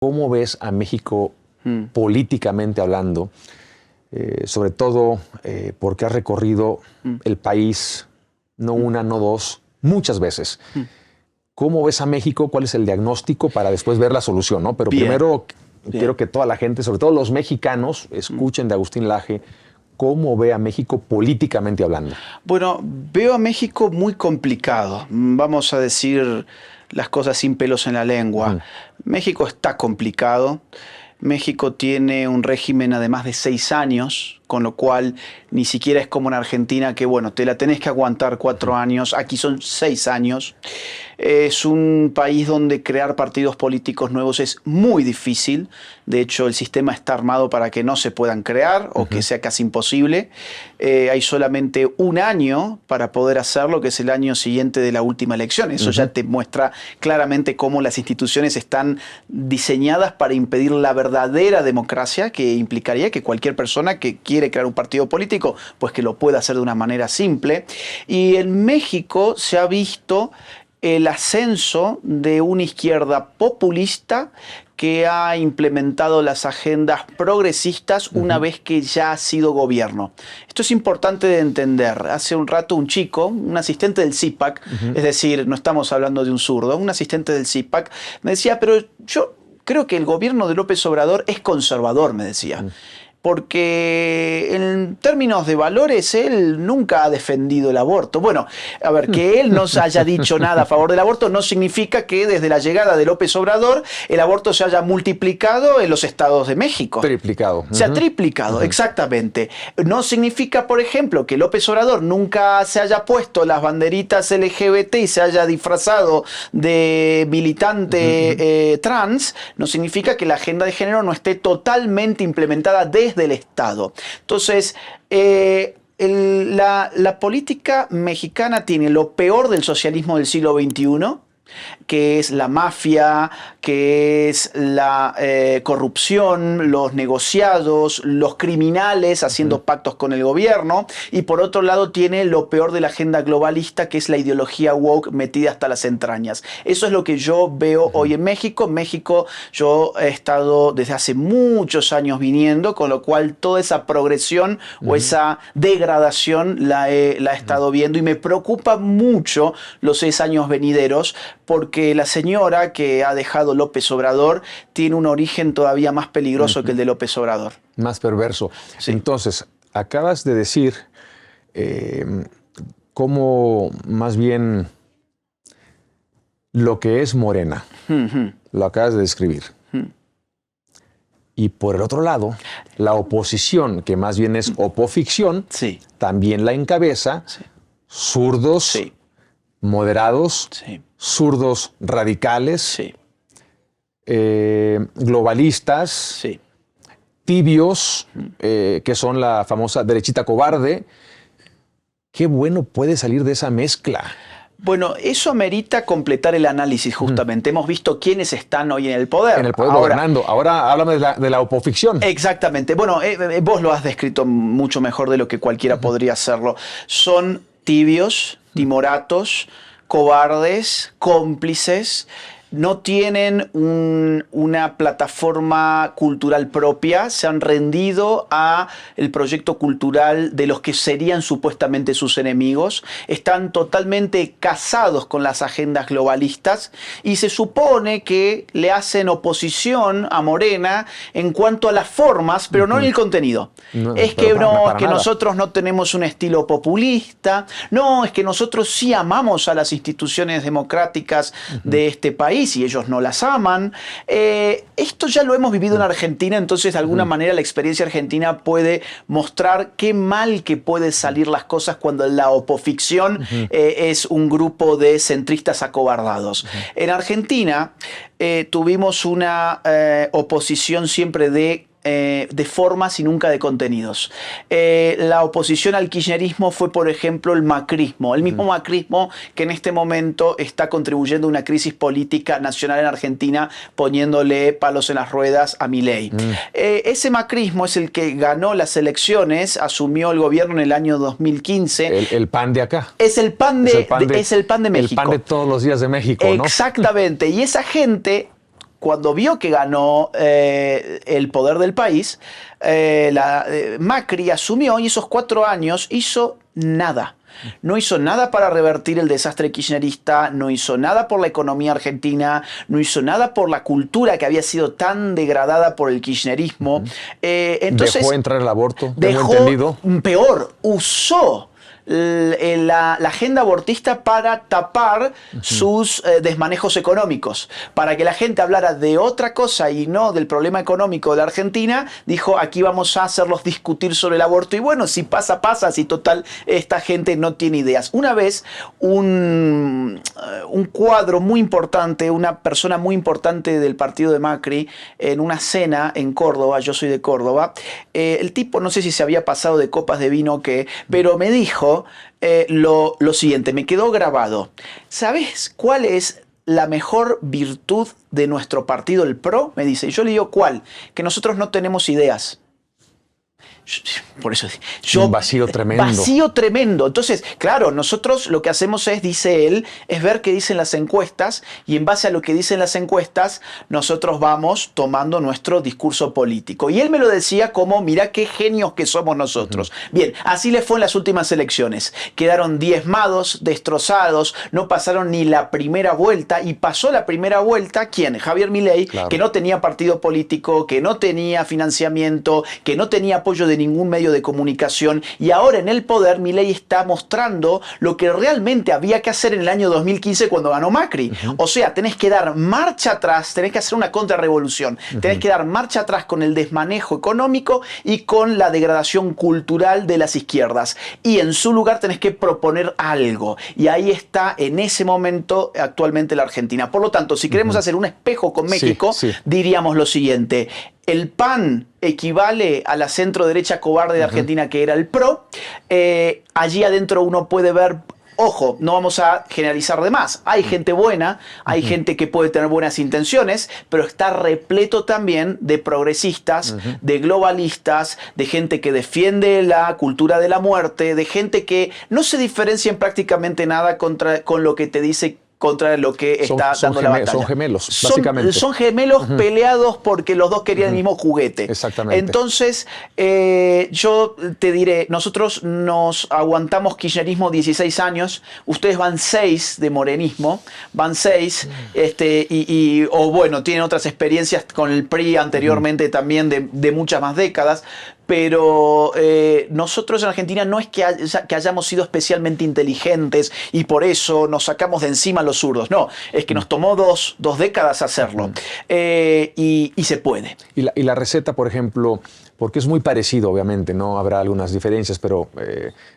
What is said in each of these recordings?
¿Cómo ves a México políticamente hablando? Sobre todo porque has recorrido el país, no una, no dos, muchas veces. ¿Cómo ves a México? ¿Cuál es el diagnóstico para después ver la solución, ¿no? Pero primero quiero que toda la gente, sobre todo los mexicanos, escuchen de Agustín Laje cómo ve a México políticamente hablando. Bueno, veo a México muy complicado. Vamos a decir las cosas sin pelos en la lengua. México está complicado. México tiene un régimen además de 6 años, con lo cual ni siquiera es como en Argentina que, bueno, te la tenés que aguantar 4 años. Aquí son 6 años. Es un país donde crear partidos políticos nuevos es muy difícil. De hecho, el sistema está armado para que no se puedan crear o que sea casi imposible. Hay solamente un año para poder hacerlo, que es el año siguiente de la última elección. Eso ya te muestra claramente cómo las instituciones están diseñadas para impedir la verdadera democracia, que implicaría que cualquier persona que quiere crear un partido político, pues que lo pueda hacer de una manera simple. Y en México se ha visto el ascenso de una izquierda populista que ha implementado las agendas progresistas una vez que ya ha sido gobierno. Esto es importante de entender. Hace un rato un chico, un asistente del CIPAC, es decir, no estamos hablando de un zurdo, un asistente del CIPAC, me decía, pero yo creo que el gobierno de López Obrador es conservador, me decía. Porque en términos de valores él nunca ha defendido el aborto. Bueno, a ver, que él no haya dicho nada a favor del aborto no significa que desde la llegada de López Obrador el aborto se haya multiplicado en los estados de México. Triplicado. Se ha triplicado, exactamente. No significa, por ejemplo, que López Obrador nunca se haya puesto las banderitas LGBT y se haya disfrazado de militante trans. No significa que la agenda de género no esté totalmente implementada desde el Estado. Entonces, la política mexicana tiene lo peor del socialismo del siglo XXI, que es la mafia, que es la corrupción, los negociados, los criminales haciendo pactos con el gobierno, y por otro lado tiene lo peor de la agenda globalista, que es la ideología woke metida hasta las entrañas. Eso es lo que yo veo hoy en México. México, yo he estado desde hace muchos años viniendo, con lo cual toda esa progresión o esa degradación la he estado viendo, y me preocupa mucho los 6 años venideros, porque la señora que ha dejado López Obrador tiene un origen todavía más peligroso que el de López Obrador. Más perverso. Sí. Entonces, acabas de decir cómo más bien lo que es Morena, lo acabas de describir. Y por el otro lado, la oposición, que más bien es opoficción, también la encabeza zurdos, moderados, zurdos radicales, globalistas, tibios, que son la famosa derechita cobarde. ¿Qué bueno puede salir de esa mezcla? Bueno, eso amerita completar el análisis justamente. Hemos visto quiénes están hoy en el poder. En el poder gobernando. Ahora háblame de la opoficción. Exactamente. Bueno, vos lo has descrito mucho mejor de lo que cualquiera podría hacerlo. Son tibios, timoratos, cobardes, cómplices. No tienen una plataforma cultural propia, se han rendido a el proyecto cultural de los que serían supuestamente sus enemigos, están totalmente casados con las agendas globalistas y se supone que le hacen oposición a Morena en cuanto a las formas, pero no en el contenido. No, es que nosotros no tenemos un estilo populista, no, es que nosotros sí amamos a las instituciones democráticas de este país, y ellos no las aman. Esto ya lo hemos vivido en Argentina, entonces de alguna manera la experiencia argentina puede mostrar qué mal que pueden salir las cosas cuando la opoficción es un grupo de centristas acobardados. En Argentina tuvimos una oposición siempre de formas y nunca de contenidos. La oposición al kirchnerismo fue, por ejemplo, el macrismo. El mismo macrismo que en este momento está contribuyendo a una crisis política nacional en Argentina, poniéndole palos en las ruedas a Milei. Ese macrismo es el que ganó las elecciones, asumió el gobierno en el año 2015. El pan de acá. Es el pan de México. El pan de todos los días de México, ¿no? Exactamente. Y esa gente cuando vio que ganó el poder del país, Macri asumió y esos 4 años hizo nada. No hizo nada para revertir el desastre kirchnerista, no hizo nada por la economía argentina, no hizo nada por la cultura que había sido tan degradada por el kirchnerismo. Entonces, ¿dejó entrar el aborto? Dejó, ¿Tengo entendido? Peor, usó la agenda abortista para tapar sus desmanejos económicos. Para que la gente hablara de otra cosa y no del problema económico de la Argentina, dijo, aquí vamos a hacerlos discutir sobre el aborto. Y bueno, si pasa, pasa, si total, esta gente no tiene ideas. Una vez, un cuadro muy importante, una persona muy importante del partido de Macri, en una cena en Córdoba, yo soy de Córdoba, el tipo, no sé si se había pasado de copas de vino o qué, pero me dijo lo siguiente, me quedó grabado. ¿Sabes cuál es la mejor virtud de nuestro partido, el PRO? Me dice. Y yo le digo, ¿cuál? Que nosotros no tenemos ideas. Por eso un vacío tremendo. Vacío tremendo. Entonces, claro, nosotros lo que hacemos es, dice él, es ver qué dicen las encuestas y en base a lo que dicen las encuestas, nosotros vamos tomando nuestro discurso político. Y él me lo decía como, mirá qué genios que somos nosotros. Bien, así le fue en las últimas elecciones. Quedaron diezmados, destrozados, no pasaron ni la primera vuelta y pasó la primera vuelta, ¿quién? Javier Milei, claro, que no tenía partido político, que no tenía financiamiento, que no tenía apoyo de ningún medio de comunicación y ahora en el poder Milei está mostrando lo que realmente había que hacer en el año 2015 cuando ganó Macri. O sea, tenés que dar marcha atrás, tenés que hacer una contrarrevolución, tenés que dar marcha atrás con el desmanejo económico y con la degradación cultural de las izquierdas. Y en su lugar tenés que proponer algo. Y ahí está en ese momento actualmente la Argentina. Por lo tanto, si queremos hacer un espejo con México, diríamos lo siguiente. El PAN equivale a la centro-derecha cobarde de Argentina, que era el PRO. Allí adentro uno puede ver, ojo, no vamos a generalizar de más. Hay gente buena, hay gente que puede tener buenas intenciones, pero está repleto también de progresistas, de globalistas, de gente que defiende la cultura de la muerte, de gente que no se diferencia en prácticamente nada con lo que te dice contra lo que está dando la batalla. Son gemelos, básicamente. Son gemelos peleados porque los dos querían el mismo juguete. Exactamente. Entonces, yo te diré, nosotros nos aguantamos kirchnerismo 16 años, ustedes van 6 de morenismo, van 6, o bueno, tienen otras experiencias con el PRI anteriormente también de muchas más décadas, pero nosotros en Argentina no es que hayamos sido especialmente inteligentes y por eso nos sacamos de encima los zurdos. No, es que nos tomó dos décadas hacerlo. Y se puede. Y la receta, por ejemplo, porque es muy parecido, obviamente, ¿no? Habrá algunas diferencias, pero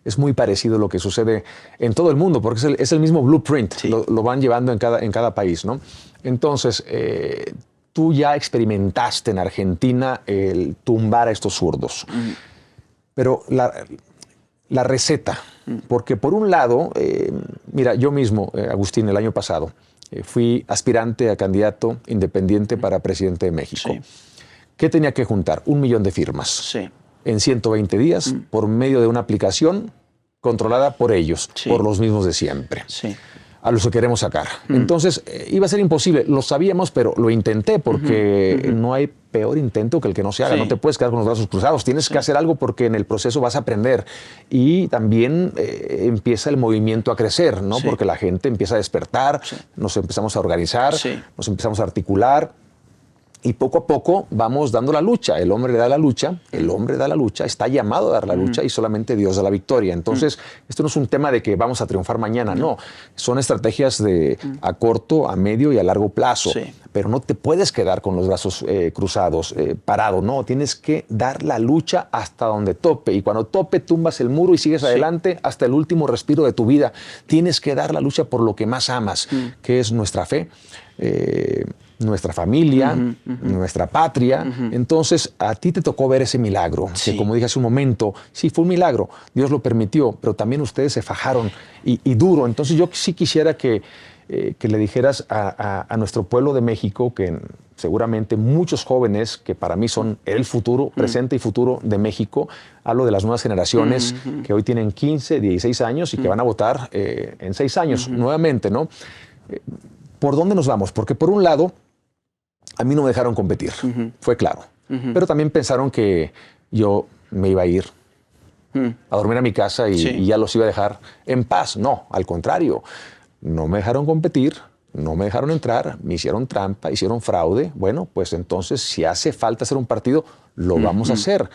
es muy parecido lo que sucede en todo el mundo, porque es el mismo blueprint, sí. Lo van llevando en cada país, ¿no? Entonces, tú ya experimentaste en Argentina el tumbar a estos zurdos. Pero la receta, porque por un lado, mira, yo mismo, Agustín, el año pasado, fui aspirante a candidato independiente para presidente de México. Sí. ¿Qué tenía que juntar? 1 millón de firmas. Sí. En 120 días, por medio de una aplicación controlada por ellos, por los mismos de siempre. Sí. A los que queremos sacar. Entonces, iba a ser imposible. Lo sabíamos, pero lo intenté porque no hay peor intento que el que no se haga. Sí. No te puedes quedar con los brazos cruzados. Tienes que hacer algo porque en el proceso vas a aprender. Y también empieza el movimiento a crecer, ¿no? Sí. Porque la gente empieza a despertar, nos empezamos a organizar, nos empezamos a articular. Y poco a poco vamos dando la lucha. El hombre da la lucha, está llamado a dar la lucha y solamente Dios da la victoria. Entonces, esto no es un tema de que vamos a triunfar mañana, no. Son estrategias a corto, a medio y a largo plazo. Sí. Pero no te puedes quedar con los brazos cruzados, parado, no. Tienes que dar la lucha hasta donde tope. Y cuando tope, tumbas el muro y sigues adelante hasta el último respiro de tu vida. Tienes que dar la lucha por lo que más amas, que es nuestra fe, nuestra familia, nuestra patria. Entonces, a ti te tocó ver ese milagro, que como dije hace un momento, sí, fue un milagro, Dios lo permitió, pero también ustedes se fajaron y duro. Entonces, yo sí quisiera que le dijeras a nuestro pueblo de México, que seguramente muchos jóvenes, que para mí son el futuro, presente y futuro de México, hablo de las nuevas generaciones que hoy tienen 15, 16 años y que van a votar en 6 años nuevamente, ¿no? ¿Por dónde nos vamos? Porque por un lado, A mí no me dejaron competir, fue claro. Pero también pensaron que yo me iba a ir a dormir a mi casa y ya los iba a dejar en paz. No, al contrario. No me dejaron competir, no me dejaron entrar, me hicieron trampa, hicieron fraude. Bueno, pues entonces si hace falta hacer un partido, lo vamos a hacer.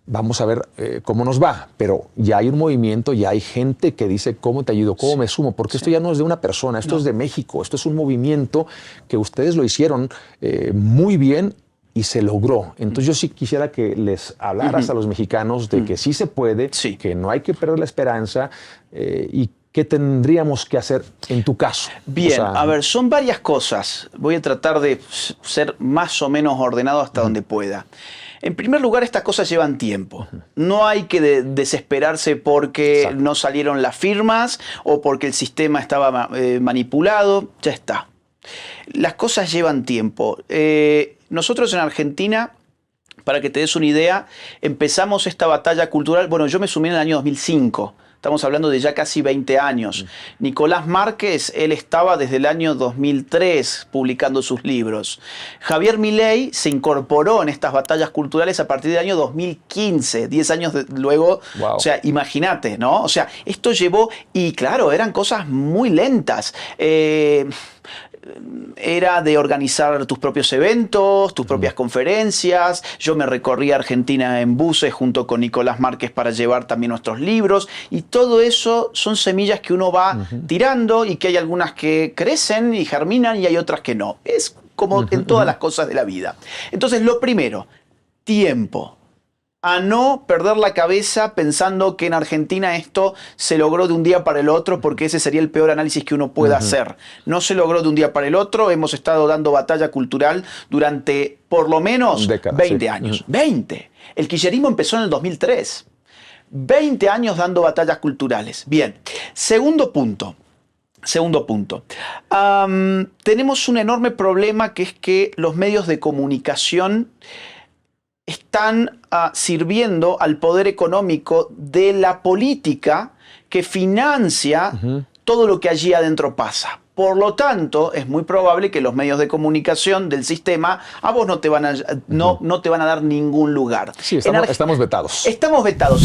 Vamos a ver cómo nos va, pero ya hay un movimiento, ya hay gente que dice cómo te ayudo, cómo me sumo, porque esto ya no es de una persona, esto es de México, esto es un movimiento que ustedes lo hicieron muy bien y se logró. Entonces yo sí quisiera que les hablaras a los mexicanos de que sí se puede, que no hay que perder la esperanza y ¿qué tendríamos que hacer en tu caso? Bien, a ver, son varias cosas. Voy a tratar de ser más o menos ordenado hasta donde pueda. En primer lugar, estas cosas llevan tiempo. No hay que desesperarse porque no salieron las firmas o porque el sistema estaba manipulado. Ya está. Las cosas llevan tiempo. Nosotros en Argentina, para que te des una idea, empezamos esta batalla cultural. Bueno, yo me sumé en el año 2005. Estamos hablando de ya casi 20 años. Nicolás Márquez, él estaba desde el año 2003 publicando sus libros. Javier Milei se incorporó en estas batallas culturales a partir del año 2015, 10 años luego. Wow. O sea, imagínate, ¿no? O sea, esto llevó, y claro, eran cosas muy lentas. Era de organizar tus propios eventos, tus propias conferencias. Yo me recorrí a Argentina en buses junto con Nicolás Márquez para llevar también nuestros libros. Y todo eso son semillas que uno va tirando y que hay algunas que crecen y germinan y hay otras que no. Es como en todas las cosas de la vida. Entonces, lo primero, tiempo. A no perder la cabeza pensando que en Argentina esto se logró de un día para el otro, porque ese sería el peor análisis que uno pueda hacer. No se logró de un día para el otro, hemos estado dando batalla cultural durante por lo menos 20 años. 20. El kirchnerismo empezó en el 2003. 20 años dando batallas culturales. Bien, segundo punto. Tenemos un enorme problema que es que los medios de comunicación están sirviendo al poder económico de la política que financia todo lo que allí adentro pasa. Por lo tanto, es muy probable que los medios de comunicación del sistema a vos no te van a, no te van a dar ningún lugar. Sí, estamos vetados. Estamos vetados.